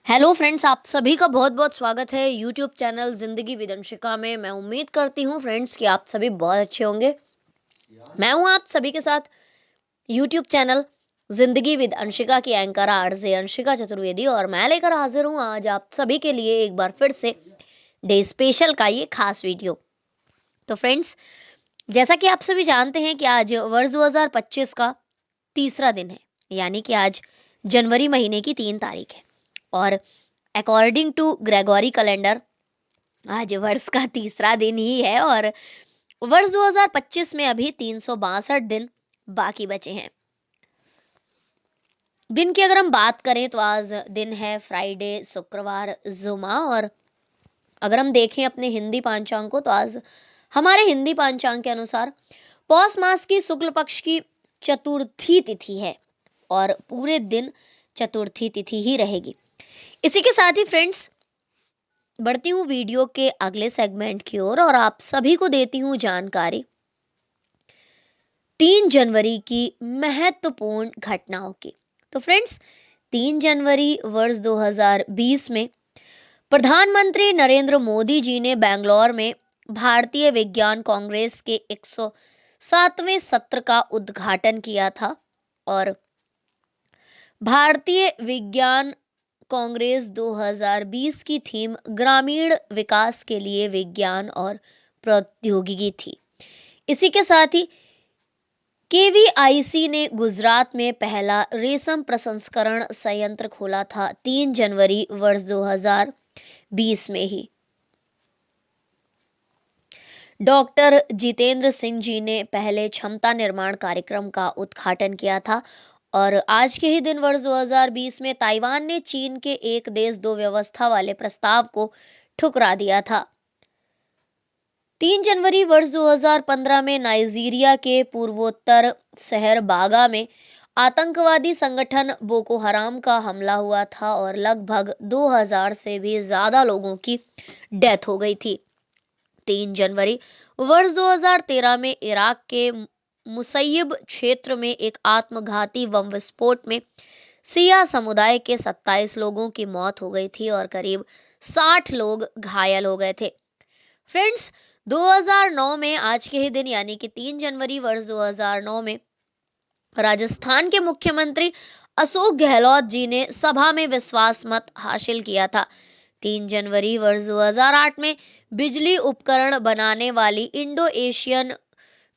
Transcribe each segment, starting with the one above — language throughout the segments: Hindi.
हेलो फ्रेंड्स, आप सभी का बहुत बहुत स्वागत है यूट्यूब चैनल जिंदगी विद अंशिका में। मैं उम्मीद करती हूँ फ्रेंड्स कि आप सभी बहुत अच्छे होंगे। मैं हूँ आप सभी के साथ यूट्यूब चैनल जिंदगी विद अंशिका की एंकर आरजे अंशिका चतुर्वेदी, और मैं लेकर हाजिर हूँ आज आप सभी के लिए एक बार फिर से डे स्पेशल का ये खास वीडियो। तो फ्रेंड्स, जैसा कि आप सभी जानते हैं कि आज वर्ष 2025 का तीसरा दिन है, यानी कि आज जनवरी महीने की 3 तारीख है। और अकॉर्डिंग टू ग्रेगोरी कैलेंडर आज वर्ष का तीसरा दिन ही है, और वर्ष 2025 में अभी 362 दिन बाकी बचे हैं। दिन की अगर हम बात करें तो आज दिन है फ्राइडे, शुक्रवार, जुमा। और अगर हम देखें अपने हिंदी पांचांग को तो आज हमारे हिंदी पांचांग के अनुसार पौष मास की शुक्ल पक्ष की चतुर्थी तिथि है, और पूरे दिन चतुर्थी तिथि ही रहेगी। इसी के साथ ही फ्रेंड्स, बढ़ती हूँ वीडियो के अगले सेगमेंट की ओर और आप सभी को देती हूँ जानकारी 3 जनवरी की महत्वपूर्ण घटनाओं की। तो फ्रेंड्स, 3 जनवरी वर्ष 2020 में प्रधानमंत्री नरेंद्र मोदी जी ने बेंगलोर में भारतीय विज्ञान कांग्रेस के 107वें सत्र का उद्घाटन किया था। और भारतीय विज्ञान कांग्रेस 2020 की थीम ग्रामीण विकास के लिए विज्ञान और प्रौद्योगिकी थी। इसी के साथ ही केवीआईसी ने गुजरात में पहला रेशम प्रसंस्करण संयंत्र खोला था 3 जनवरी वर्ष 2020 में ही। डॉक्टर जितेंद्र सिंह जी ने पहले क्षमता निर्माण कार्यक्रम का उद्घाटन किया था। और आज के ही दिन वर्ष 2020 में ताइवान ने चीन के एक देश दो व्यवस्था वाले प्रस्ताव को ठुकरा दिया था। 3 जनवरी वर्ष 2015 में नाइजीरिया के पूर्वोत्तर शहर बागा में आतंकवादी संगठन बोको हराम का हमला हुआ था और लगभग 2000 से भी ज्यादा लोगों की डेथ हो गई थी। 3 जनवरी वर्ष 2013 में इराक के मुसैयब क्षेत्र में एक आत्मघाती बम विस्फोट में सिया समुदाय के 27 लोगों की मौत हो गई थी और करीब 60 लोग घायल हो गए थे। फ्रेंड्स, 2009 में आज के ही दिन यानी कि 3 जनवरी वर्ष 2009 में राजस्थान के मुख्यमंत्री अशोक गहलोत जी ने सभा में विश्वास मत हासिल किया था। 3 जनवरी वर्ष 2008 में बिजली उपकरण बनाने वाली Indo Asian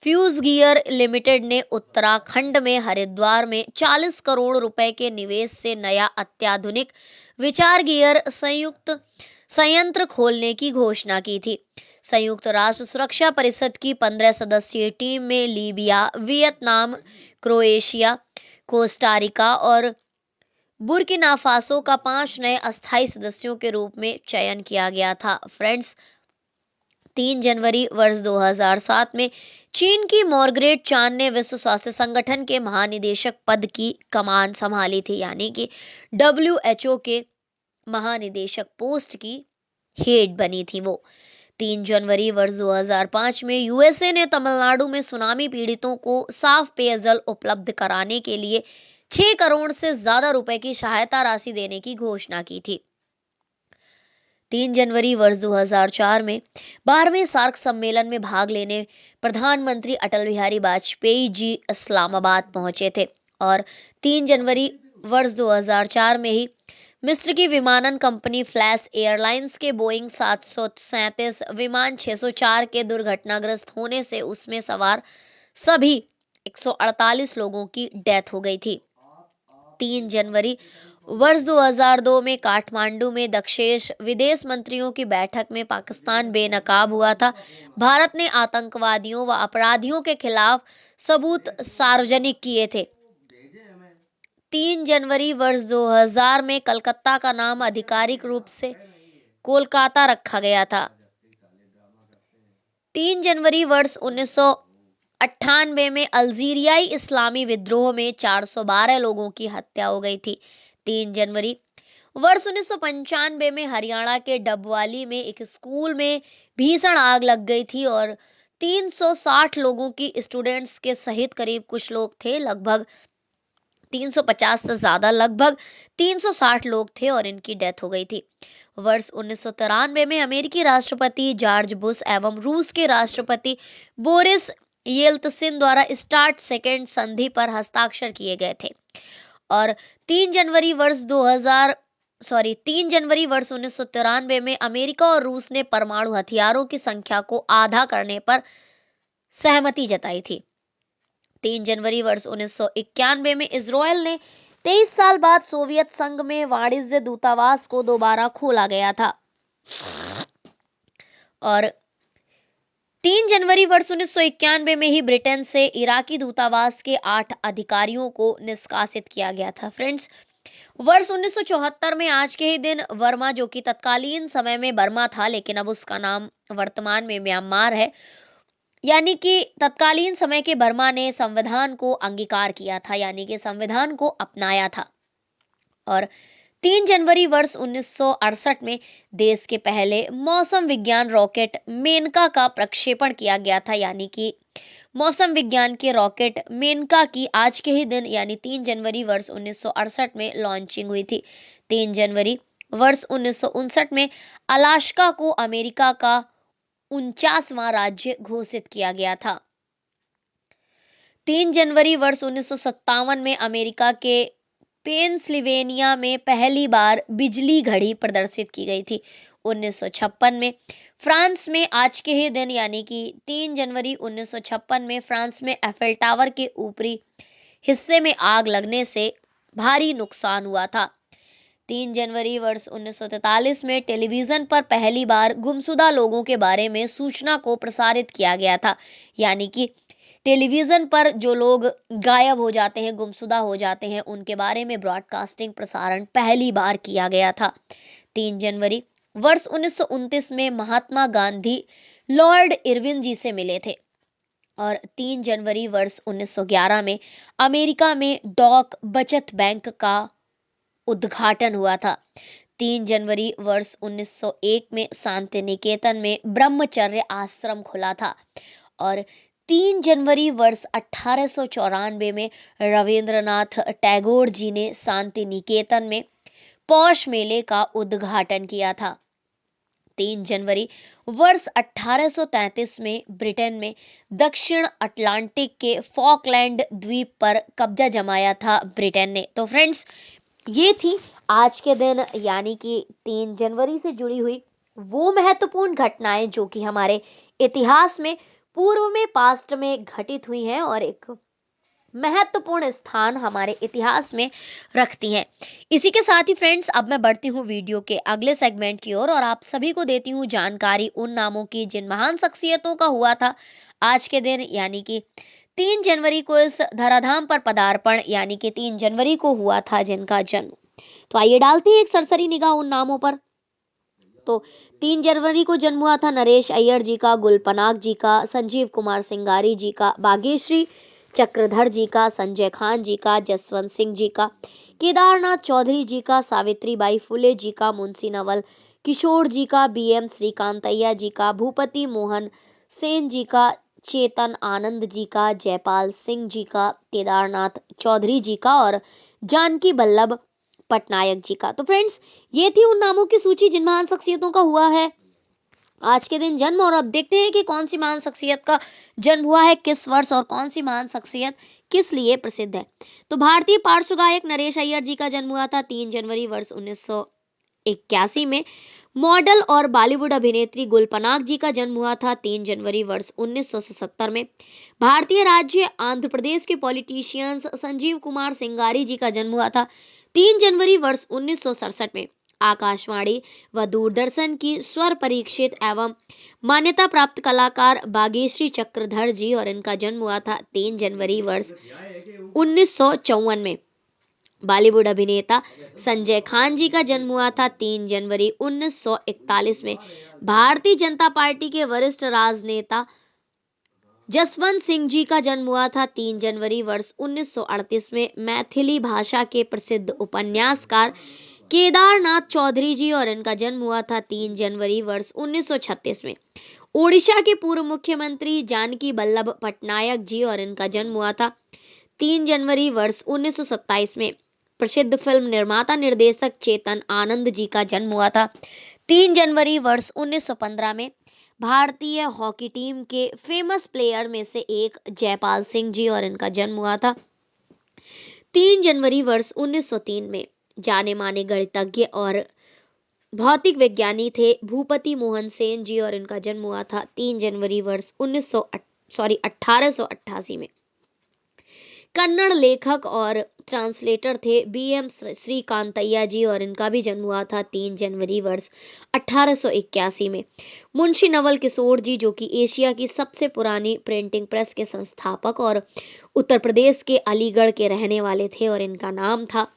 fuse gear limited ने उत्तराखंड में हरिद्वार में 40 करोड़ रुपए के निवेश से नया अत्याधुनिक विचार गियर संयुक्त संयंत्र खोलने की घोषणा की थी। संयुक्त राष्ट्र सुरक्षा परिषद की 15 सदस्यीय टीम में लीबिया, वियतनाम, क्रोएशिया, कोस्टारिका और बुर्किना फासो का 5 नए अस्थायी सदस्यों के रूप में चयन किया गया था। फ्रेंड्स, 3 जनवरी वर्ष 2007 में चीन की मार्गरेट चान ने विश्व स्वास्थ्य संगठन के महानिदेशक पद की कमान संभाली थी, यानी कि WHO के महानिदेशक पोस्ट की हेड बनी थी वो। 3 जनवरी वर्ष 2005 में यूएसए ने तमिलनाडु में सुनामी पीड़ितों को साफ पेयजल उपलब्ध कराने के लिए 6 करोड़ से ज्यादा रुपए की सहायता राशि देने की घोषणा की थी। 3 जनवरी वर्ष 2004 में 12वें सार्क सम्मेलन में भाग लेने प्रधानमंत्री अटल बिहारी वाजपेयी जी इस्लामाबाद पहुंचे थे। और 3 जनवरी वर्ष 2004 में ही मिस्र की विमानन कंपनी फ्लैश एयरलाइंस के बोइंग 737 विमान 604 के दुर्घटनाग्रस्त होने से उसमें सवार सभी 148 लोगों की डेथ हो गई थी। 3 जनवरी वर्ष 2002 में काठमांडू में दक्षेश विदेश मंत्रियों की बैठक में पाकिस्तान बेनकाब हुआ था। भारत ने आतंकवादियों व अपराधियों के खिलाफ सबूत सार्वजनिक किए थे। 3 जनवरी वर्ष 2000 में कलकत्ता का नाम आधिकारिक रूप से कोलकाता रखा गया था। 3 जनवरी वर्ष 1998 में अल्जीरियाई इस्लामी विद्रोह में 412 लोगों की हत्या हो गई थी। 3 जनवरी वर्ष 1995 में हरियाणा के डबवाली में एक स्कूल में भीषण आग लग गई थी और 360 लोगों की स्टूडेंट्स के सहित करीब कुछ लोग थे, लगभग 350 से ज्यादा, लगभग 360 लोग थे और इनकी डेथ हो गई थी। वर्ष 1993 में अमेरिकी राष्ट्रपति जॉर्ज बुश एवं रूस के राष्ट्रपति बोरिस येल्त्सिन द्वारा स्टार्ट सेकेंड संधि पर हस्ताक्षर किए गए थे। और 3 जनवरी वर्ष 2000 3 जनवरी वर्ष 1993 में अमेरिका और रूस ने परमाणु हथियारों की संख्या को आधा करने पर सहमति जताई थी। 3 जनवरी वर्ष 1991 में इजरायल ने 23 साल बाद सोवियत संघ में वाणिज्य दूतावास को दोबारा खोला गया था। और 3 जनवरी वर्ष 1991 में ही ब्रिटेन से इराकी दूतावास के 8 अधिकारियों को निष्कासित किया गया था। फ्रेंड्स, वर्ष 1974 में आज के ही दिन वर्मा, जो कि तत्कालीन समय में बर्मा था लेकिन अब उसका नाम वर्तमान में म्यांमार है, यानी कि तत्कालीन समय के बर्मा ने संविधान को अंगीकार किया था, यानी कि संविधान को अपनाया था। और 3 जनवरी वर्ष 1968 में देश के पहले मौसम विज्ञान रॉकेट मेनका का प्रक्षेपण किया गया था, यानी कि मौसम विज्ञान के रॉकेट मेनका की आज के ही दिन यानी 3 जनवरी वर्ष 1968 में लॉन्चिंग हुई थी। 3 जनवरी वर्ष 1959 में अलास्का को अमेरिका का 49वां राज्य घोषित किया गया था। 3 जनवरी वर्ष 1957 में अमेरिका के पेंसिल्वेनिया में पहली बार बिजली घड़ी प्रदर्शित की गई थी। 1956 में फ्रांस में आज के ही दिन यानी कि 3 जनवरी 1956 में फ्रांस में एफेल टावर के ऊपरी हिस्से में आग लगने से भारी नुकसान हुआ था। 3 जनवरी वर्ष 1943 में टेलीविजन पर पहली बार गुमशुदा लोगों के बारे में सूचना को प्रसारित किया गया था, यानी कि टेलीविजन पर जो लोग गायब हो जाते हैं, गुमशुदा हो जाते हैं, उनके बारे में ब्रॉडकास्टिंग प्रसारण पहली बार किया गया था। 3 जनवरी वर्ष 1929 में महात्मा गांधी लॉर्ड इरविन जी से मिले थे। और 3 जनवरी वर्ष 1911 में अमेरिका में डॉक बचत बैंक का उद्घाटन हुआ था। 3 जनवरी वर्ष 1901 में शांति निकेतन में ब्रह्मचर्य आश्रम खुला था। और 3 जनवरी वर्ष 1894 में रविंद्रनाथ टैगोर जी ने शांति निकेतन में पौष मेले का उद्घाटन किया था। 3 जनवरी वर्ष 1833 में ब्रिटेन में दक्षिण अटलांटिक के फॉकलैंड द्वीप पर कब्जा जमाया था ब्रिटेन ने। तो फ्रेंड्स, ये थी आज के दिन यानी कि 3 जनवरी से जुड़ी हुई वो महत्वपूर्ण घटनाएं जो कि हमारे इतिहास में पूर्व में पास्ट में घटित हुई हैं और एक महत्वपूर्ण स्थान हमारे इतिहास में रखती हैं। इसी के साथ ही फ्रेंड्स, अब मैं बढ़ती हूँ वीडियो के अगले सेगमेंट की ओर और आप सभी को देती हूँ जानकारी उन नामों की जिन महान शख्सियतों का हुआ था आज के दिन यानी कि 3 जनवरी को इस धराधाम पर पदार्पण, यानी कि 3 जनवरी को हुआ था जिनका जन्म। तो आइए डालते हैं एक सरसरी निगाह उन नामों पर। तो 3 जनवरी को जन्म हुआ था नरेश अय्यर जी का, गुलपनाग जी का, संजीव कुमार सिंगारी जी का, बागेश्री चक्रधर जी का, संजय खान जी का, जसवंत सिंह जी का, केदारनाथ चौधरी जी का, सावित्रीबाई फुले जी का, मुंशी नवल किशोर जी का, बीएम श्रीकांतैया जी का, भूपति मोहन सेन जी का, चेतन आनंद जी का, जयपाल सिंह जी का, केदारनाथ चौधरी जी का और जानकी वल्लभ पटनायक जी का। तो फ्रेंड्स, ये थी उन नामों की सूची जिन महान शख्सियतों का हुआ है आज के दिन जन्म। और अब देखते हैं कि कौन सी महान शख्सियत का जन्म हुआ है किस वर्ष और कौन सी महान शख्सियत किस लिए प्रसिद्ध है। तो भारतीय पार्श्व गायक नरेश अय्यर जी का जन्म हुआ था 3 जनवरी वर्ष 1981 में। मॉडल और बॉलीवुड अभिनेत्री गुलपनाग जी का जन्म हुआ था 3 जनवरी वर्ष 1977 में। भारतीय राज्य आंध्र प्रदेश के पॉलिटिशियंस संजीव कुमार सिंगारी जी का जन्म हुआ था 3 जनवरी वर्ष 1967 में। आकाशवाणी व दूरदर्शन की स्वर परीक्षित एवं मान्यता प्राप्त कलाकार बागेश्री चक्रधर जी और इनका जन्म हुआ था 3 जनवरी वर्ष 1954 में। बॉलीवुड अभिनेता संजय खान जी का जन्म हुआ था 3 जनवरी 1941 में। भारतीय जनता पार्टी के वरिष्ठ राजनेता जसवंत सिंह जी का जन्म हुआ था 3 जनवरी वर्ष 1938 में। मैथिली भाषा के प्रसिद्ध उपन्यासकार केदारनाथ चौधरी जी और इनका जन्म हुआ था 3 जनवरी वर्ष 1936 में। ओडिशा के पूर्व मुख्यमंत्री जानकी वल्लभ पटनायक जी और इनका जन्म हुआ था 3 जनवरी वर्ष 1927 में प्रसिद्ध फिल्म निर्माता निर्देशक चेतन आनंद जी का जन्म हुआ था। 3 जनवरी वर्ष 1915 में भारतीय हॉकी टीम के फेमस प्लेयर में से एक जयपाल सिंह जी और इनका जन्म हुआ था। 3 जनवरी वर्ष 1903 में जाने माने गणितज्ञ और भौतिक विज्ञानी थे भूपति मोहन सेन जी और इनका जन्म हुआ था 3 जनवरी वर्ष 1888 में। कन्नड़ लेखक और ट्रांसलेटर थे बीएम श्रीकांतैया जी और इनका भी जन्म हुआ था 3 जनवरी वर्ष 1881 में। मुंशी नवल किशोर जी, जो कि एशिया की सबसे पुरानी प्रिंटिंग प्रेस के संस्थापक और उत्तर प्रदेश के अलीगढ़ के रहने वाले थे और इनका नाम था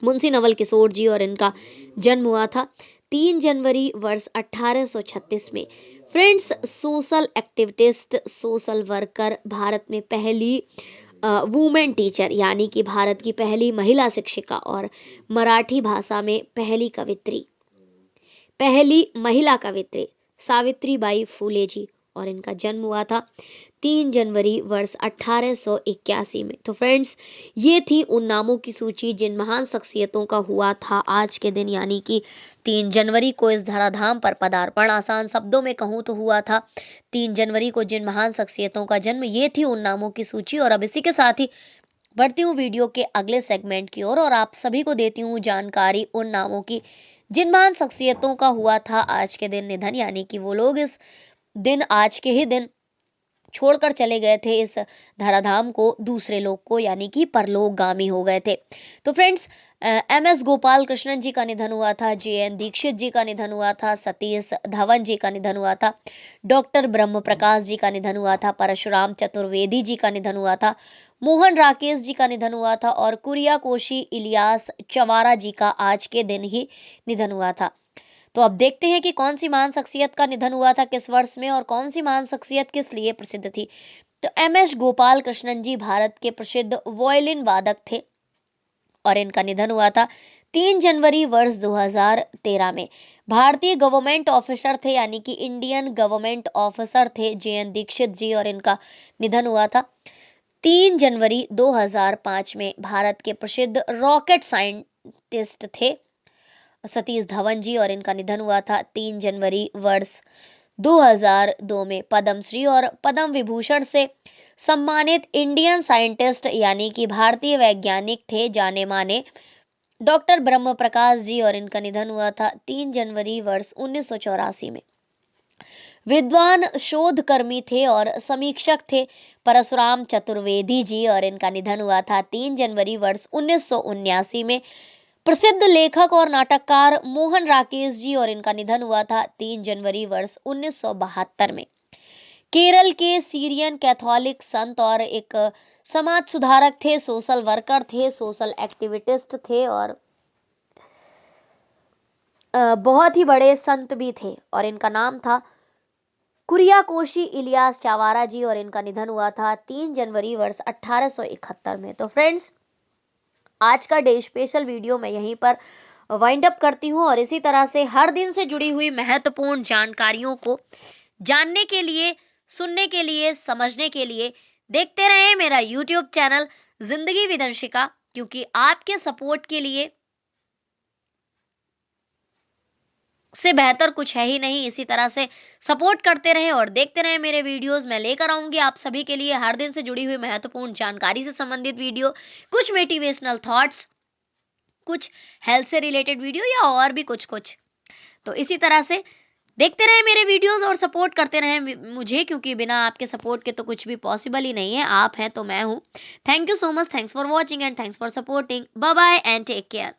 मुंशी नवल किशोर जी और इनका जन्म हुआ था 3 जनवरी वर्ष 1836 में। Friends, social activist, social worker, Bharat में पहली वुमेन टीचर यानी कि भारत की पहली महिला शिक्षिका और मराठी भाषा में पहली महिला कवित्री सावित्रीबाई फूले जी और इनका जन्म हुआ था 3 जनवरी वर्ष 1881 में। तो फ्रेंड्स, ये थी उन नामों की सूची जिन महान शख्सियतों का हुआ था आज के दिन यानी कि 3 जनवरी को इस धराधाम पर पदार्पण। आसान शब्दों में कहूँ तो हुआ था 3 जनवरी को जिन महान शख्सियतों का जन्म। ये थी उन नामों की सूची और अब इसी के साथ ही बढ़ती हूँ वीडियो के अगले सेगमेंट की ओर और आप सभी को देती हूँ जानकारी उन नामों की जिन महान शख्सियतों का हुआ था आज के दिन निधन, यानी कि वो लोग इस दिन आज के ही दिन छोड़कर चले गए थे इस धराधाम को दूसरे लोग को, यानी कि परलोकगामी हो गए थे। तो फ्रेंड्स, एमएस गोपाल कृष्णन जी का निधन हुआ था, जेएन दीक्षित जी का निधन हुआ था, सतीश धवन जी का निधन हुआ था, डॉक्टर ब्रह्म प्रकाश जी का निधन हुआ था, परशुराम चतुर्वेदी जी का निधन हुआ था, मोहन राकेश जी का निधन हुआ था और कुरियाकोशी इलियास चवारा जी का आज के दिन ही निधन हुआ था। तो अब देखते हैं कि कौन सी महान शख्सियत का निधन हुआ था किस वर्ष में और कौन सी महान शख्सियत किस लिए प्रसिद्ध थी। तो एमएस गोपाल कृष्णन जी भारत के प्रसिद्ध वायलिन वादक थे और इनका निधन हुआ था 3 जनवरी वर्ष 2013 में। भारतीय गवर्नमेंट ऑफिसर थे यानी कि इंडियन गवर्नमेंट ऑफिसर थे जेएन दीक्षित जी और इनका निधन हुआ था 3 जनवरी 2005 में। भारत के प्रसिद्ध रॉकेट साइंटिस्ट थे सतीश धवन जी और इनका निधन हुआ था 3 जनवरी वर्ष 2002 में। पद्मश्री और पद्म विभूषण से सम्मानित इंडियन साइंटिस्ट यानी कि भारतीय वैज्ञानिक थे जाने माने डॉक्टर ब्रह्म प्रकाश जी और इनका निधन हुआ था 3 जनवरी वर्ष 1984 में। विद्वान शोधकर्मी थे और समीक्षक थे परशुराम चतुर्वेदी जी और इनका निधन हुआ था 3 जनवरी वर्ष 1979 में। प्रसिद्ध लेखक और नाटककार मोहन राकेश जी और इनका निधन हुआ था 3 जनवरी वर्ष 1972 में। केरल के सीरियन कैथोलिक संत और एक समाज सुधारक थे, सोशल वर्कर थे, सोशल एक्टिविस्ट थे और बहुत ही बड़े संत भी थे और इनका नाम था कुरियाकोशी इलियास चावारा जी और इनका निधन हुआ था 3 जनवरी वर्ष 1871 में। तो फ्रेंड्स, आज का डे स्पेशल वीडियो मैं यहीं पर वाइंड अप करती हूँ और इसी तरह से हर दिन से जुड़ी हुई महत्वपूर्ण जानकारियों को जानने के लिए, सुनने के लिए, समझने के लिए देखते रहें मेरा यूट्यूब चैनल जिंदगी विदंशिका, क्योंकि आपके सपोर्ट के लिए से बेहतर कुछ है ही नहीं। इसी तरह से सपोर्ट करते रहें और देखते रहें मेरे वीडियोस। मैं लेकर आऊंगी आप सभी के लिए हर दिन से जुड़ी हुई महत्वपूर्ण जानकारी से संबंधित वीडियो, कुछ मोटिवेशनल थॉट्स, कुछ हेल्थ से रिलेटेड वीडियो या और भी कुछ। तो इसी तरह से देखते रहें मेरे वीडियोस और सपोर्ट करते रहें मुझे, क्योंकि बिना आपके सपोर्ट के तो कुछ भी पॉसिबल ही नहीं है। आप हैं तो मैं हूं। Thank you so much, thanks for watching and thanks for supporting. Bye bye and take care.